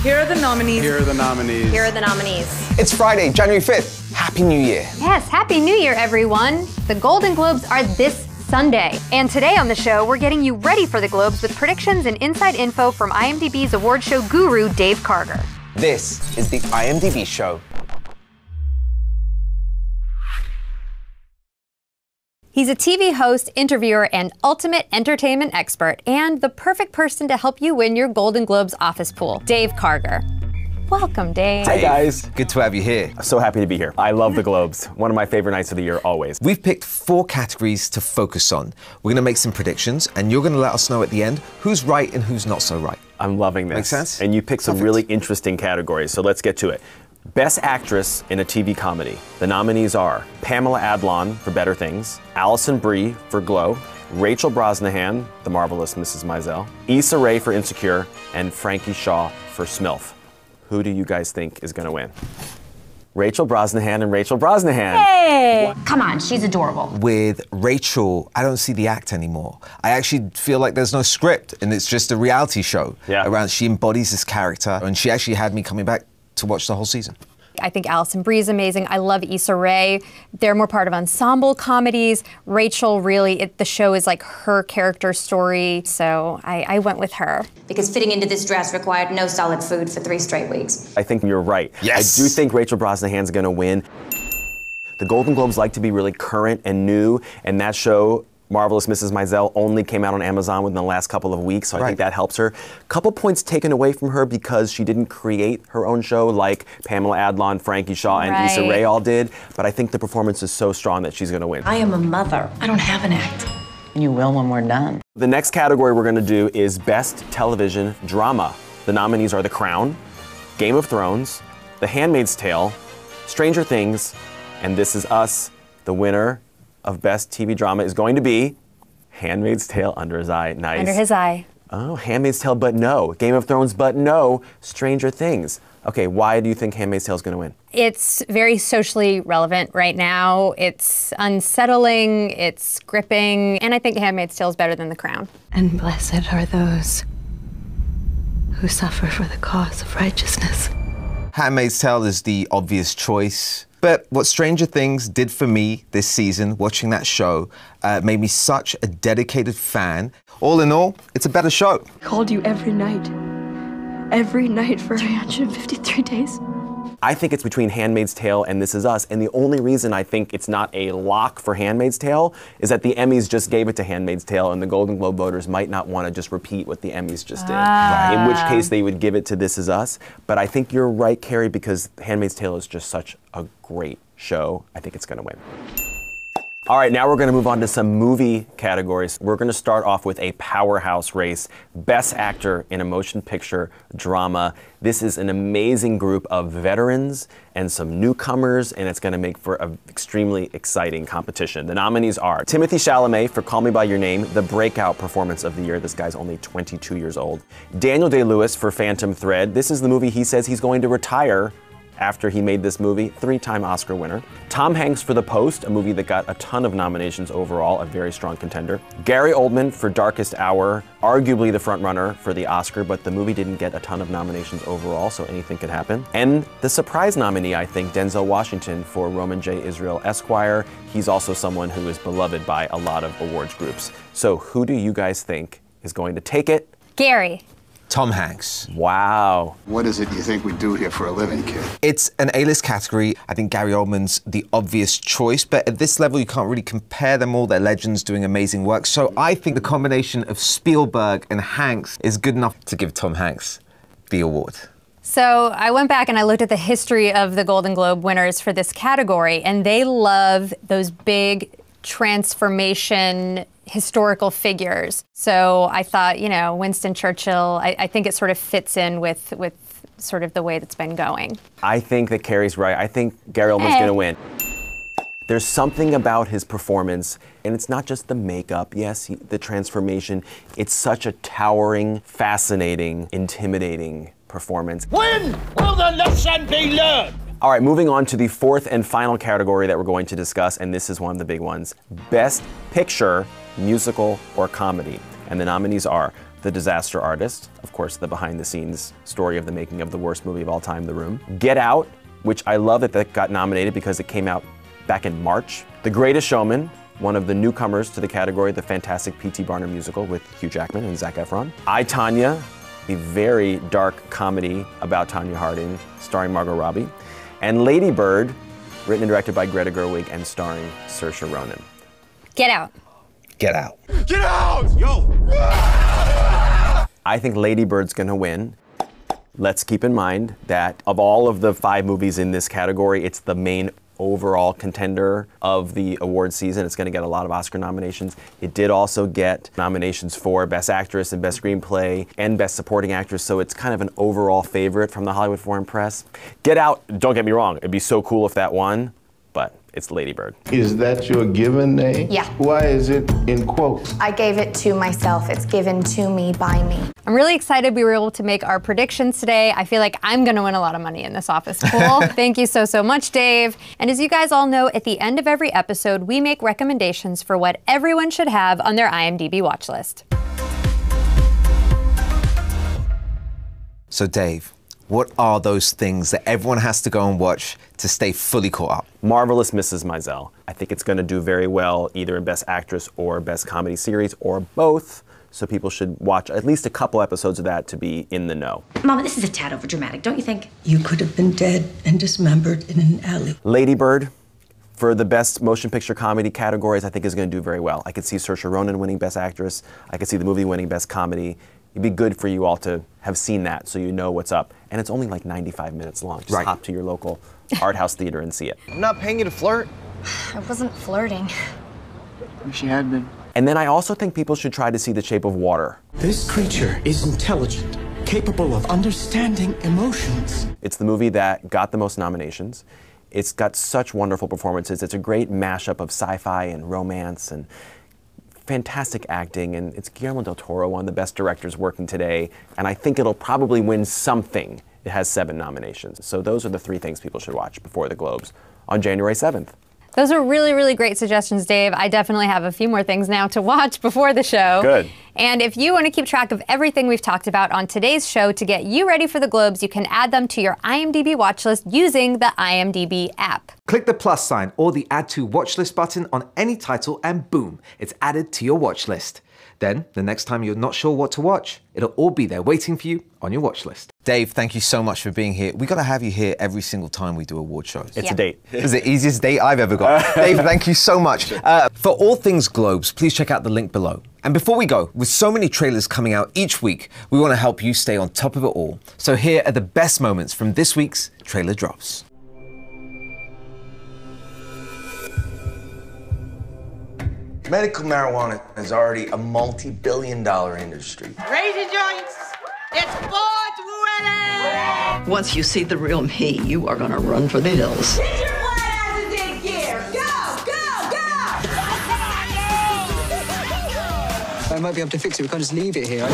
Here are the nominees. Here are the nominees. Here are the nominees. It's Friday, January 5th. Happy New Year. Yes, Happy New Year, everyone. The Golden Globes are this Sunday. And today on the show, we're getting you ready for the Globes with predictions and inside info from IMDb's award show guru, Dave Karger. This is the IMDb Show. He's a TV host, interviewer, and ultimate entertainment expert, and the perfect person to help you win your Golden Globes office pool, Dave Karger. Welcome, Dave. Hi, guys. Good to have you here. So happy to be here. I love the Globes. One of my favorite nights of the year, always. We've picked 4 categories to focus on. We're gonna make some predictions, and you're gonna let us know at the end who's right and who's not so right. I'm loving this. Make sense? And you picked some Perfect. really interesting categories, so let's get to it. Best Actress in a TV Comedy. The nominees are Pamela Adlon for Better Things, Alison Brie for Glow, Rachel Brosnahan, The Marvelous Mrs. Maisel, Issa Rae for Insecure, and Frankie Shaw for Smilf. Who do you guys think is gonna win? Rachel Brosnahan and Rachel Brosnahan. Hey! Come on, she's adorable. With Rachel, I don't see the act anymore. I actually feel like there's no script, and it's just a reality show. Yeah. She embodies this character, and she actually had me coming back to watch the whole season. I think Alison Brie is amazing. I love Issa Rae. They're more part of ensemble comedies. Rachel, really, the show is like her character story, so I went with her. Because fitting into this dress required no solid food for 3 straight weeks. I think you're right. Yes. I do think Rachel Brosnahan's gonna win. The Golden Globes like to be really current and new, and that show, Marvelous Mrs. Maisel, only came out on Amazon within the last couple of weeks, so I think that helps her. Couple points taken away from her because she didn't create her own show like Pamela Adlon, Frankie Shaw, and Issa Rae all did, but I think the performance is so strong that she's gonna win. I am a mother. I don't have an act. You will when we're done. The next category we're gonna do is Best Television Drama. The nominees are The Crown, Game of Thrones, The Handmaid's Tale, Stranger Things, and This Is Us. The winner of Best TV Drama is going to be Handmaid's Tale. Under His Eye. Nice. Under His Eye. Oh, Handmaid's Tale, but no. Game of Thrones, but no. Stranger Things. Okay, why do you think Handmaid's Tale is going to win? It's very socially relevant right now. It's unsettling, it's gripping, and I think Handmaid's Tale is better than The Crown. And blessed are those who suffer for the cause of righteousness. Handmaid's Tale is the obvious choice. But what Stranger Things did for me this season, watching that show, made me such a dedicated fan. All in all, it's a better show. I called you every night for 353 days. I think it's between Handmaid's Tale and This Is Us, and the only reason I think it's not a lock for Handmaid's Tale is that the Emmys just gave it to Handmaid's Tale, and the Golden Globe voters might not want to just repeat what the Emmys just did. In which case they would give it to This Is Us. But I think you're right, Carrie, because Handmaid's Tale is just such a great show. I think it's going to win. All right, now we're going to move on to some movie categories. We're going to start off with a powerhouse race. Best Actor in a Motion Picture Drama. This is an amazing group of veterans and some newcomers, and it's going to make for an extremely exciting competition. The nominees are Timothée Chalamet for Call Me By Your Name, the breakout performance of the year. This guy's only 22 years old. Daniel Day-Lewis for Phantom Thread. This is the movie he says he's going to retire after he made this movie, 3-time Oscar winner. Tom Hanks for The Post, a movie that got a ton of nominations overall, a very strong contender. Gary Oldman for Darkest Hour, arguably the frontrunner for the Oscar, but the movie didn't get a ton of nominations overall, so anything could happen. And the surprise nominee, I think, Denzel Washington for Roman J. Israel Esquire. He's also someone who is beloved by a lot of awards groups. So who do you guys think is going to take it? Gary. Tom Hanks. Wow. What is it you think we do here for a living, kid? It's an A-list category. I think Gary Oldman's the obvious choice, but at this level, you can't really compare them all. They're legends doing amazing work. So I think the combination of Spielberg and Hanks is good enough to give Tom Hanks the award. So I went back and I looked at the history of the Golden Globe winners for this category, and they love those big transformation historical figures. So I thought, you know, Winston Churchill, I think it sort of fits in with sort of the way that's been going. I think that Carrie's right. I think Gary Oldman's going to win. There's something about his performance, and it's not just the makeup, yes, the transformation. It's such a towering, fascinating, intimidating performance. When will the lesson be learned? All right, moving on to the 4th and final category that we're going to discuss, and this is one of the big ones. Best Picture, Musical, or Comedy. And the nominees are The Disaster Artist, of course, the behind-the-scenes story of the making of the worst movie of all time, The Room. Get Out, which I love that got nominated because it came out back in March. The Greatest Showman, one of the newcomers to the category, the fantastic P.T. Barnum musical with Hugh Jackman and Zac Efron. I, Tonya, a very dark comedy about Tonya Harding, starring Margot Robbie. And Lady Bird, written and directed by Greta Gerwig and starring Saoirse Ronan. Get Out. Get Out. Get out! Yo! I think Lady Bird's gonna win. Let's keep in mind that of all of the 5 movies in this category, it's the main overall contender of the award season. It's gonna get a lot of Oscar nominations. It did also get nominations for Best Actress and Best Screenplay and Best Supporting Actress, so it's kind of an overall favorite from the Hollywood Foreign Press. Get Out, don't get me wrong, it'd be so cool if that won, but it's Lady Bird. Is that your given name? Yeah. Why is it in quotes? I gave it to myself. It's given to me by me. I'm really excited we were able to make our predictions today. I feel like I'm gonna win a lot of money in this office pool. Thank you so, so much, Dave. And as you guys all know, at the end of every episode, we make recommendations for what everyone should have on their IMDb watch list. So Dave, what are those things that everyone has to go and watch to stay fully caught up? Marvelous Mrs. Maisel. I think it's gonna do very well either in Best Actress or Best Comedy Series or both. So people should watch at least a couple episodes of that to be in the know. Mama, this is a tad over dramatic, don't you think? You could have been dead and dismembered in an alley. Lady Bird, for the Best Motion Picture Comedy categories, I think is gonna do very well. I could see Saoirse Ronan winning Best Actress. I could see the movie winning Best Comedy. It'd be good for you all to have seen that so you know what's up. And it's only like 95 minutes long. Just hop to your local art house theater and see it. I'm not paying you to flirt. I wasn't flirting. Wish you had been. And then I also think people should try to see The Shape of Water. This creature is intelligent, capable of understanding emotions. It's the movie that got the most nominations. It's got such wonderful performances. It's a great mashup of sci-fi and romance and fantastic acting, and it's Guillermo del Toro, one of the best directors working today, and I think it'll probably win something. It has 7 nominations. So those are the 3 things people should watch before the Globes on January 7th. Those are really, really great suggestions, Dave. I definitely have a few more things now to watch before the show. Good. And if you want to keep track of everything we've talked about on today's show to get you ready for the Globes, you can add them to your IMDb watch list using the IMDb app. Click the plus sign or the Add to Watch List button on any title and boom, it's added to your watch list. Then, the next time you're not sure what to watch, it'll all be there waiting for you on your watch list. Dave, thank you so much for being here. We gotta have you here every single time we do award shows. It's a date. It's the easiest date I've ever got. Dave, thank you so much. For all things Globes, please check out the link below. And before we go, with so many trailers coming out each week, we want to help you stay on top of it all. So here are the best moments from this week's trailer drops. Medical marijuana is already a multi-billion-dollar industry. Raise your joints. It's sports ready. Once you see the real me, you are gonna run for the hills. Get your flat asses in gear. Go, go, go. I might be able to fix it. We can't just leave it here.